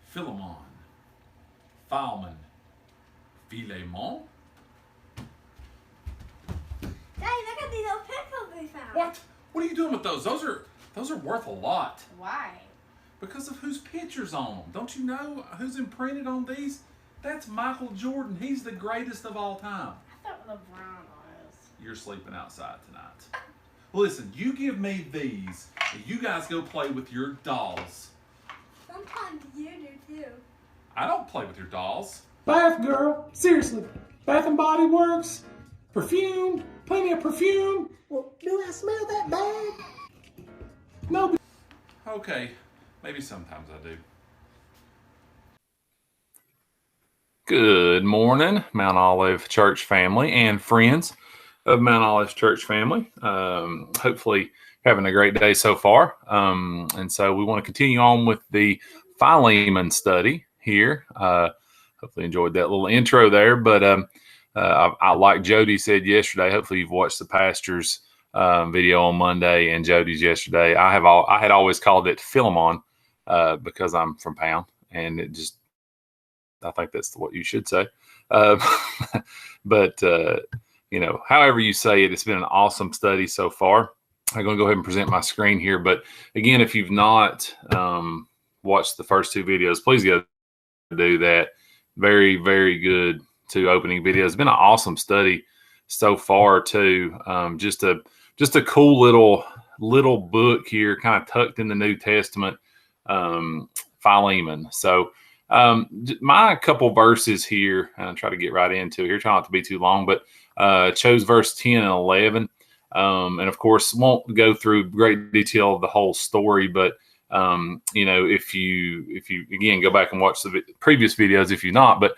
Philemon, Philemon, Philemon. Daddy, look at these old pencils we found. What? What are you doing with those? Those are worth a lot. Why? Because of whose picture's on them. Don't you know who's imprinted on these? That's Michael Jordan. He's the greatest of all time. I thought LeBron was. You're sleeping outside tonight. Listen, you give me these, and you guys go play with your dolls. Sometimes you do too. I don't play with your dolls. Bath girl, seriously. Bath and Body Works, perfume, plenty of perfume. Well, do I smell that bad? No. Okay, maybe sometimes I do. Good morning, Mount Olive Church family and friends of Mount Olive Church family. Hopefully having a great day so far. And so we want to continue on with the Philemon study here. Hopefully enjoyed that little intro there. But I like Jody said yesterday, hopefully you've watched the pastor's video on Monday and Jody's yesterday. I had always called it Philemon because I'm from Pound, and it just, I think that's what you should say. But however you say it, it's been an awesome study so far. I'm going to go ahead and present my screen here. But again, if you've not watched the first two videos, please go do that. Very, very good two opening videos. It's been an awesome study so far too. Just a cool little book here, kind of tucked in the New Testament, Philemon. So my couple verses here, I'll try to get right into here, try not to be too long, but chose verse 10 and 11. And of course, won't go through great detail of the whole story, but if you again go back and watch the previous videos, if you're not, but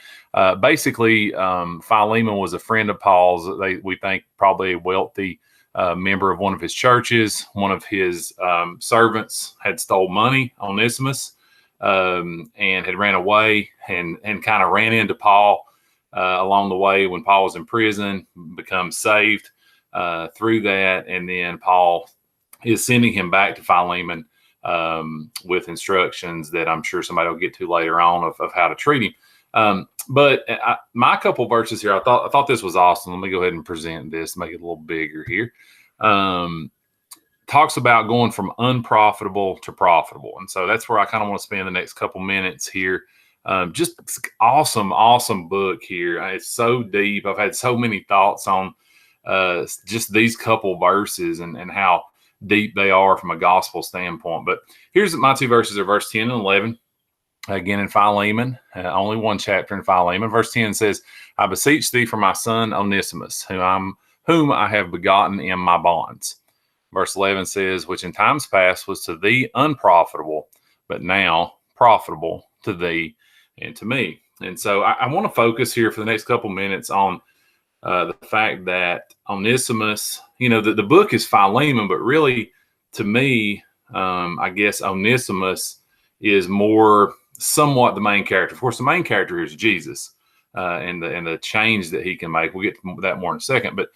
basically, Philemon was a friend of Paul's. We think probably a wealthy member of one of his churches. One of his servants had stole money, Onesimus, and had ran away and kind of ran into Paul along the way when Paul was in prison, become saved through that. And then Paul is sending him back to Philemon with instructions that I'm sure somebody will get to later on of how to treat him. But my couple verses here, I thought this was awesome. Let me go ahead and present this, make it a little bigger here. Talks about going from unprofitable to profitable. And so that's where I kind of want to spend the next couple minutes here. Just awesome book here. It's so deep. I've had so many thoughts on just these couple verses and how deep they are from a gospel standpoint. But here's my two verses are verse 10 and 11. Again, in Philemon, only one chapter in Philemon. Verse 10 says, I beseech thee for my son Onesimus, whom I have begotten in my bonds. Verse 11 says, which in times past was to thee unprofitable, but now profitable to thee and to me. And so I want to focus here for the next couple minutes on the fact that Onesimus, the book is Philemon, but really to me, I guess Onesimus is more somewhat the main character. Of course, the main character is Jesus and the change that he can make. We'll get to that more in a second. But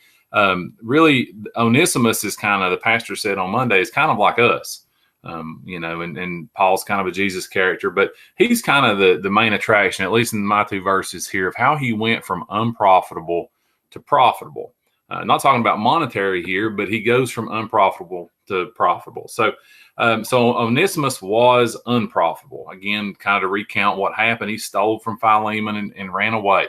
really, Onesimus is kind of, the pastor said on Monday, is kind of like us. And Paul's kind of a Jesus character, but he's kind of the main attraction, at least in my two verses here, of how he went from unprofitable to profitable. Not talking about monetary here, but he goes from unprofitable to profitable. So Onesimus was unprofitable. Again, kind of to recount what happened, he stole from Philemon and ran away.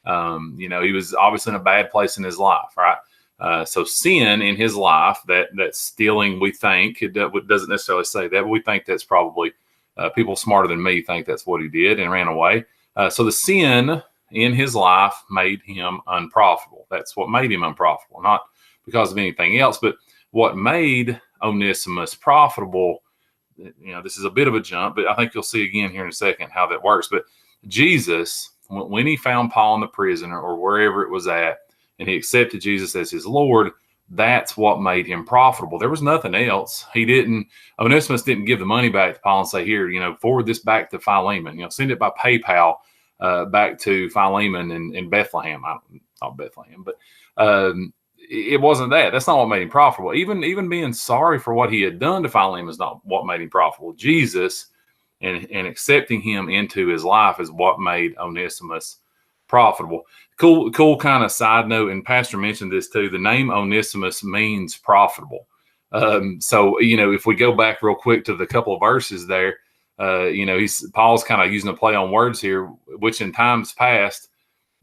He was obviously in a bad place in his life, right? So sin in his life, that stealing, we think, it doesn't necessarily say that, but we think that's probably people smarter than me think that's what he did and ran away. So the sin in his life made him unprofitable. That's what made him unprofitable, not because of anything else, but what made Onesimus profitable. This is a bit of a jump, but I think you'll see again here in a second how that works. But Jesus, when he found Paul in the prison or wherever it was at, and he accepted Jesus as his Lord, that's what made him profitable. There was nothing else. Onesimus didn't give the money back to Paul and say, here, forward this back to Philemon, send it by PayPal back to Philemon in Bethlehem. Not Bethlehem, but it wasn't that. That's not what made him profitable. Even being sorry for what he had done to Philemon is not what made him profitable. Jesus and accepting him into his life is what made Onesimus profitable. Cool kind of side note, and Pastor mentioned this too. The name Onesimus means profitable. So, if we go back real quick to the couple of verses there, Paul's kind of using a play on words here, which in times past,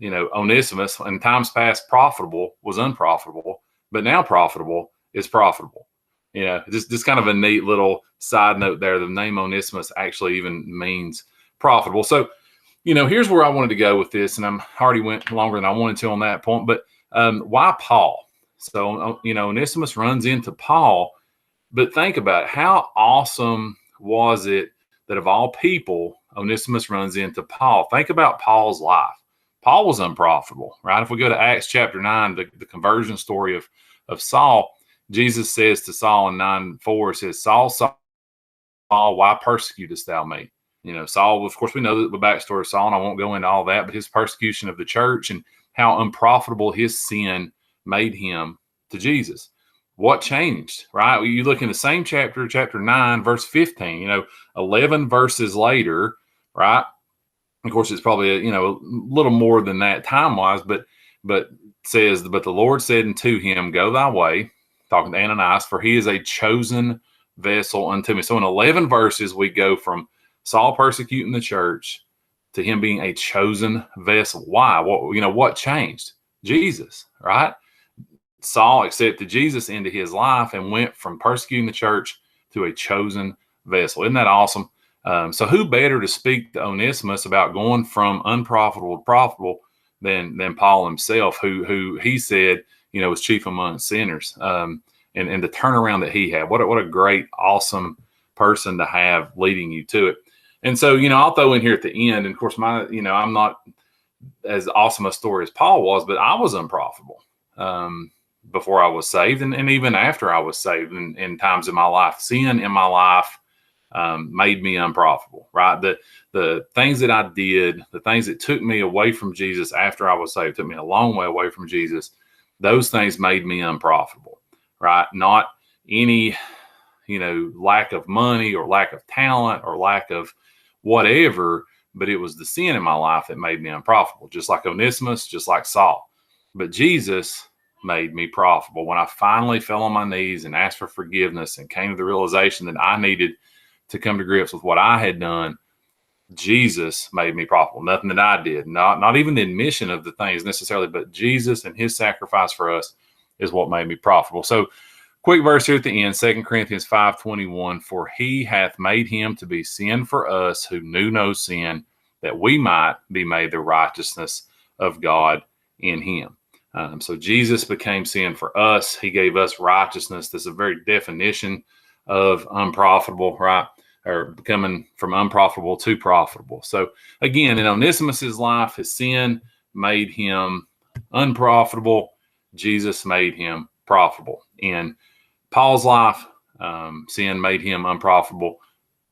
Onesimus in times past profitable was unprofitable, but now profitable is profitable. Just kind of a neat little side note there. The name Onesimus actually even means profitable. So, here's where I wanted to go with this, and I'm already went longer than I wanted to on that point, but why Paul? So, Onesimus runs into Paul, but think about it. How awesome was it that of all people, Onesimus runs into Paul? Think about Paul's life. Paul was unprofitable, right? If we go to Acts chapter 9, the conversion story of Saul, Jesus says to Saul in 9:4, says, Saul, Saul, why persecutest thou me? Saul, of course, we know the backstory of Saul, and I won't go into all that, but his persecution of the church and how unprofitable his sin made him to Jesus. What changed, right? You look in the same chapter 9, verse 15, 11 verses later, right? Of course, it's probably, a little more than that time-wise, but says, but the Lord said unto him, go thy way, talking to Ananias, for he is a chosen vessel unto me. So in 11 verses, we go from Saul persecuting the church to him being a chosen vessel. Why? What changed? Jesus, right? Saul accepted Jesus into his life and went from persecuting the church to a chosen vessel. Isn't that awesome? So who better to speak to Onesimus about going from unprofitable to profitable than Paul himself, who he said, was chief among sinners, and the turnaround that he had. What a great, awesome person to have leading you to it. And so, I'll throw in here at the end, and of course, I'm not as awesome a story as Paul was, but I was unprofitable before I was saved, and even after I was saved in times in my life. Sin in my life made me unprofitable, right? The things that I did, the things that took me away from Jesus after I was saved, took me a long way away from Jesus. Those things made me unprofitable, right? Not any, lack of money or lack of talent or lack of whatever, but it was the sin in my life that made me unprofitable, just like Onesimus, just like Saul. But Jesus made me profitable. When I finally fell on my knees and asked for forgiveness and came to the realization that I needed to come to grips with what I had done, Jesus made me profitable. Nothing that I did, not even the admission of the things necessarily, but Jesus and his sacrifice for us is what made me profitable. So quick verse here at the end, 2 Corinthians 5:21, for he hath made him to be sin for us who knew no sin, that we might be made the righteousness of God in him. So Jesus became sin for us. He gave us righteousness. That's a very definition of unprofitable, right? Or becoming from unprofitable to profitable. So again, in Onesimus's life, his sin made him unprofitable. Jesus made him profitable. In Paul's life, sin made him unprofitable.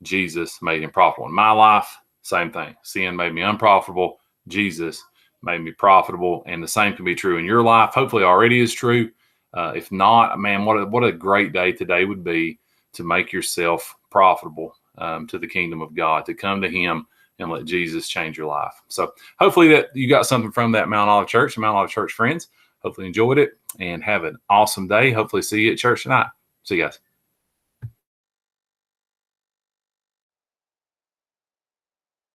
Jesus made him profitable. In my life, same thing. Sin made me unprofitable. Jesus made me profitable. And the same can be true in your life. Hopefully already is true. If not, man, what a great day today would be to make yourself profitable to the kingdom of God, to come to him and let Jesus change your life. So hopefully that you got something from that Mount Olive Church and Mount Olive Church friends. Hopefully enjoyed it and have an awesome day. Hopefully see you at church tonight. See you guys.